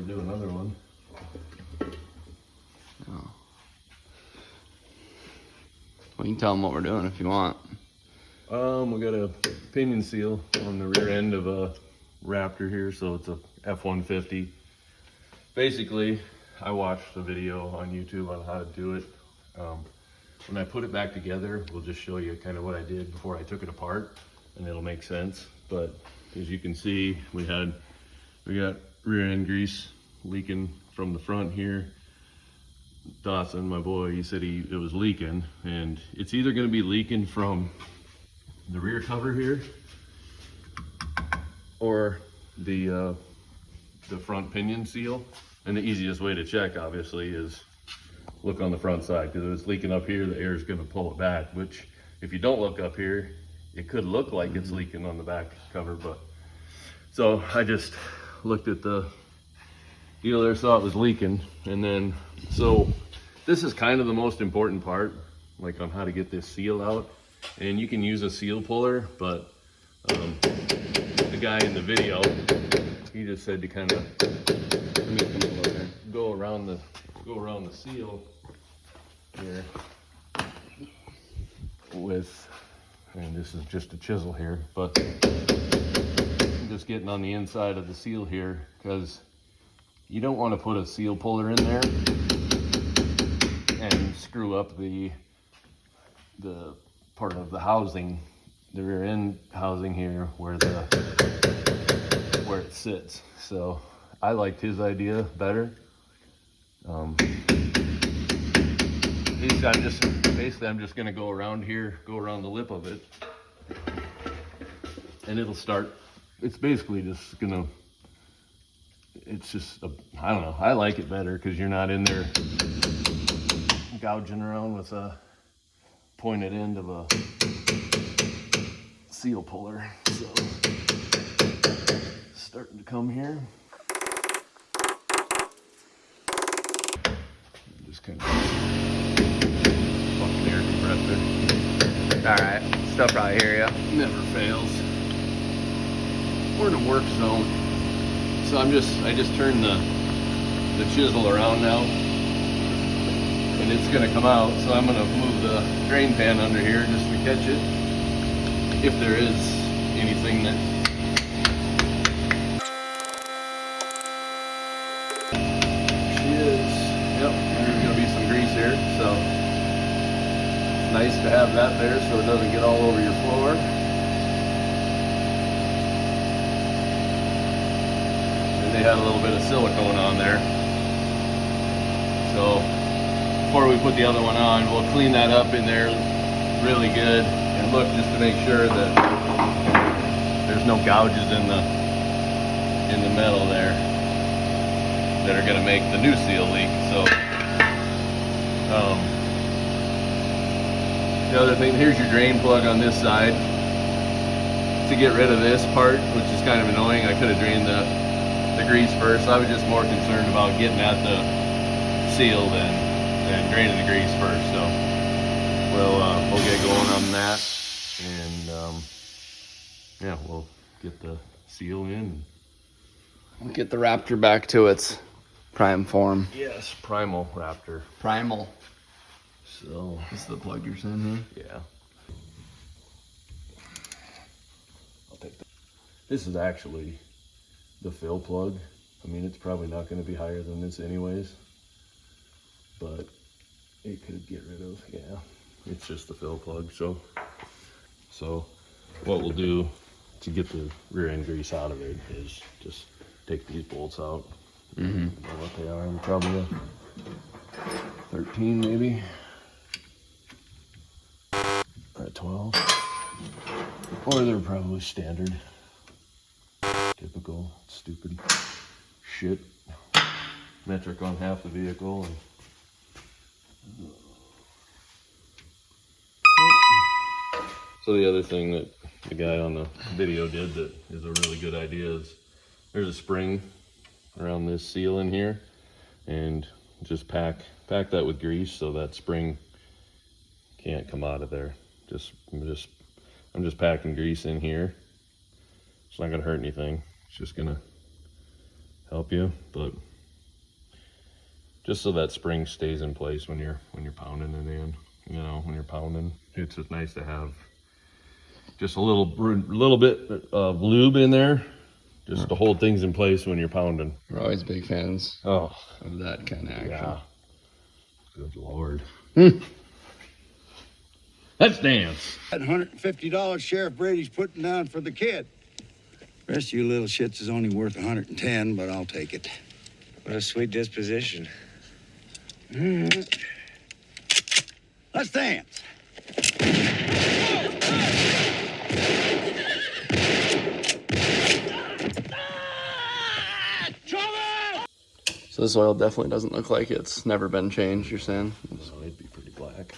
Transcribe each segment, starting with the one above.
do another one. Oh. Well, you can tell them what we're doing if you want. We got a pinion seal on the rear end of a Raptor here, so it's a F-150. Basically, I watched a video on YouTube on how to do it. When I put it back together, we'll just show you kind of what I did before I took it apart, and it'll make sense. But as you can see, we got rear end grease leaking from the front here. Dawson, my boy, he said it was leaking, and it's either going to be leaking from the rear cover here or the front pinion seal. And the easiest way to check, obviously, is look on the front side, because if it's leaking up here, the air is going to pull it back, which if you don't look up here, it could look like it's leaking on the back cover. But so I just looked at the deal there, saw it was leaking, and then so this is kind of the most important part, like on how to get this seal out. And you can use a seal puller, but the guy in the video, he just said to kind of go around the seal here with, and this is just a chisel here, but I'm just getting on the inside of the seal here, because you don't want to put a seal puller in there and screw up the part of the housing, the rear end housing here, where it sits. So I liked his idea better. I'm just gonna go around here, go around the lip of it, and it'll start. It's basically just gonna, it's just, I don't know, I like it better because you're not in there gouging around with a pointed end of a seal puller. So, starting to come here. Just kind of fucking air compressor. Alright, still probably hear you. Never fails. We're in a work zone. So I just turned the chisel around now, and it's gonna come out. So I'm gonna move the drain pan under here just to catch it, if there is anything that. She is. Yep. There's gonna be some grease here, so it's nice to have that there so it doesn't get all over your floor. They had a little bit of silicone on there. So before we put the other one on, we'll clean that up in there really good and look just to make sure that there's no gouges in the metal there that are gonna make the new seal leak. So the other thing, here's your drain plug on this side. To get rid of this part, which is kind of annoying, I could have drained the grease first. I was just more concerned about getting at the seal than draining the grease first. So we'll get going on that, and yeah, we'll get the seal in. We'll get the Raptor back to its prime form. Yes, primal Raptor. Primal. So this is the plug you're saying here? Yeah. I'll take that. This is actually the fill plug. I mean, it's probably not going to be higher than this anyways, but it could get rid of, yeah, it's just the fill plug. So what we'll do to get the rear end grease out of it is just take these bolts out. I don't know what they are, probably a 13 maybe, or a 12, or they're probably standard. Typical stupid shit. Metric on half the vehicle. And so the other thing that the guy on the video did that is a really good idea is there's a spring around this seal in here, and just pack that with grease so that spring can't come out of there. I'm just packing grease in here. It's not gonna hurt anything. It's just gonna help you, but just so that spring stays in place when you're pounding it in. You know, when you're pounding, it's just nice to have just a little bit of lube in there, just to hold things in place when you're pounding. We're always big fans of that kind of action. Yeah. Good Lord. Let's dance. That $150 Sheriff Brady's putting down for the kid. Rest of you little shits is only worth 110, but I'll take it. What a sweet disposition. Let's dance. So this oil definitely doesn't look like it's never been changed, you're saying? Oh, it'd be pretty black.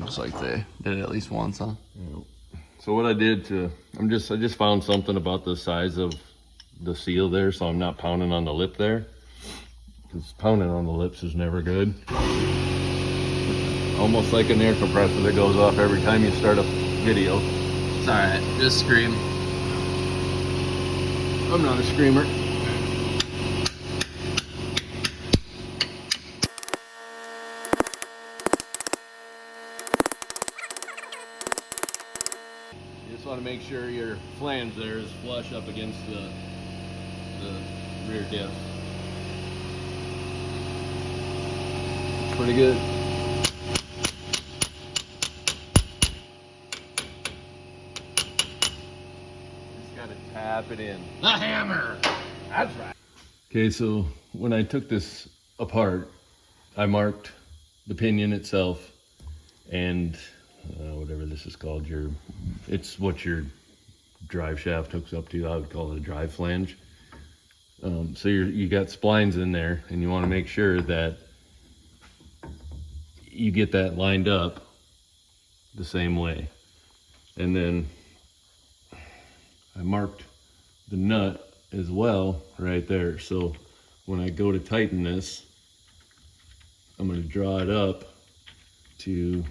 Looks like they did it at least once, huh? Yeah. So what I did I just found something about the size of the seal there, so I'm not pounding on the lip there. Because pounding on the lips is never good. Almost like an air compressor that goes off every time you start a video. It's alright, just scream. I'm not a screamer. You just want to make sure your flange there is flush up against the rear diff. It's pretty good. Just gotta tap it in. The hammer! That's right. Okay, so when I took this apart, I marked the pinion itself and whatever this is called, it's what your drive shaft hooks up to. I would call it a drive flange. So you got splines in there, and you want to make sure that you get that lined up the same way. And then I marked the nut as well right there. So when I go to tighten this, I'm going to draw it up to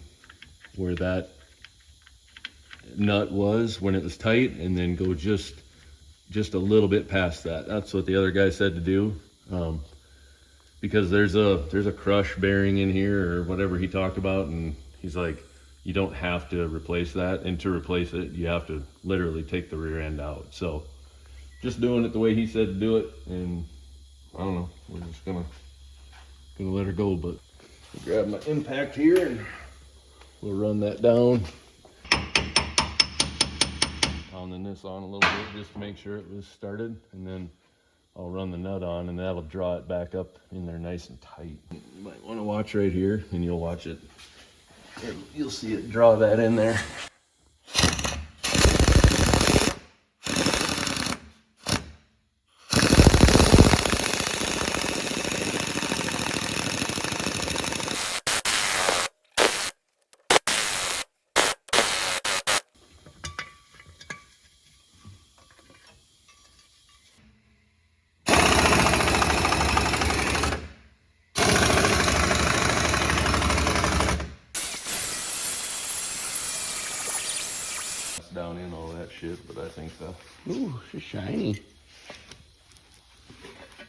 where that nut was when it was tight, and then go just a little bit past that. That's what the other guy said to do, because there's a crush bearing in here or whatever he talked about, and he's like, you don't have to replace that, and to replace it you have to literally take the rear end out. So just doing it the way he said to do it, and I don't know, we're just gonna let her go. But I'll grab my impact here and we'll run that down. Pounding this on a little bit just to make sure it was started, and then I'll run the nut on, and that'll draw it back up in there nice and tight. You might want to watch right here, and you'll watch it. You'll see it draw that in there. Down in all that shit, but I think so. Ooh, she's shiny.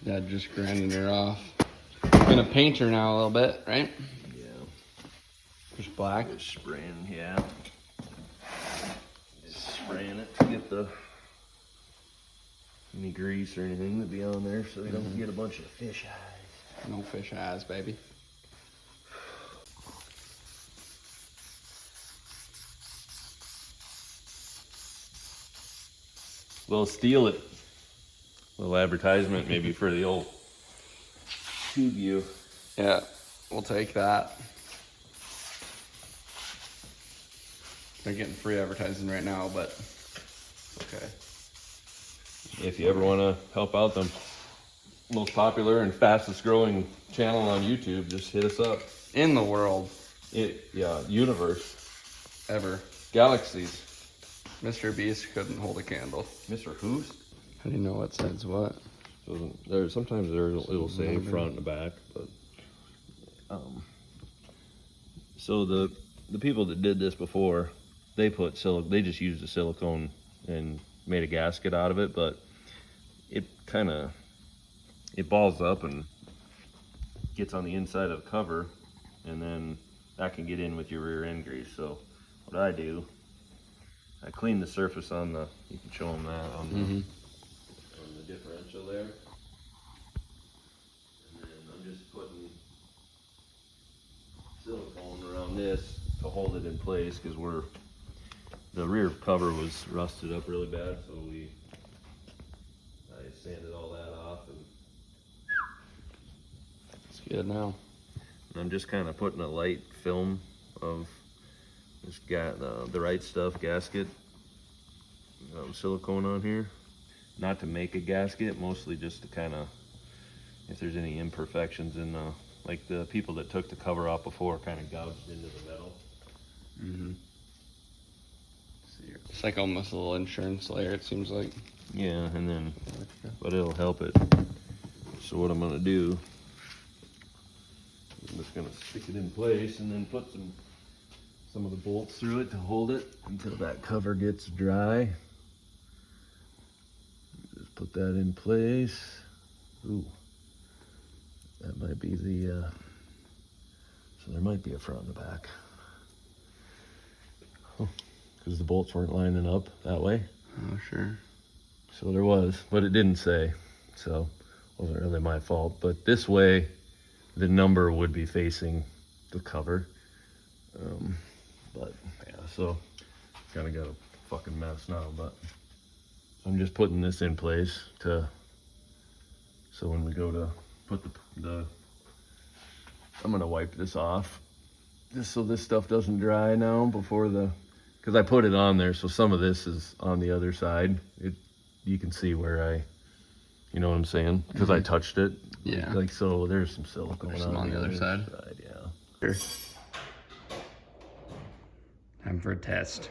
Dad just grinding her off. Gonna paint her now a little bit, right? Yeah. Just black. Just spraying, yeah. Just spraying it to get any grease or anything to be on there, so you don't get a bunch of fish eyes. No fish eyes, baby. Well, steal it. Little advertisement maybe for the old tube view. Yeah, we'll take that. They're getting free advertising right now, but okay. If you ever want to help out the most popular and fastest growing channel on YouTube, just hit us up. In the world. Universe. Ever. Galaxies. Mr. Beast couldn't hold a candle. Mr. Who's? How do you know what says what? Sometimes it'll say front and back, but so the people that did this before, they just used the silicone and made a gasket out of it, but it balls up and gets on the inside of the cover, and then that can get in with your rear end grease. So what I do, I clean the surface on the, you can show them that on the differential there. And then I'm just putting silicone around this to hold it in place, because the rear cover was rusted up really bad, so I sanded all that off, and It's good now. I'm just kind of putting a light film of this the right stuff gasket, silicone on here. Not to make a gasket, mostly just to kind of, if there's any imperfections in like the people that took the cover off before kind of gouged into the metal. It's like almost a little insurance layer, it seems like. Yeah, and then, but it'll help it. So what I'm gonna do, I'm just gonna stick it in place and then put some of the bolts through it to hold it until that cover gets dry. Just put that in place. Ooh, that might be the, so there might be a front and a back. Because the bolts weren't lining up that way. Oh, sure. So there was, but it didn't say, so it wasn't really my fault. But this way, the number would be facing the cover. But yeah, so kind of got a fucking mess now, but I'm just putting this in place so when we go to put I'm gonna wipe this off just so this stuff doesn't dry now before because I put it on there, so some of this is on the other side. You can see where you know what I'm saying? Because I touched it. Yeah. Like, so there's some silicone There's some on the other side. Yeah. Here. Time for a test.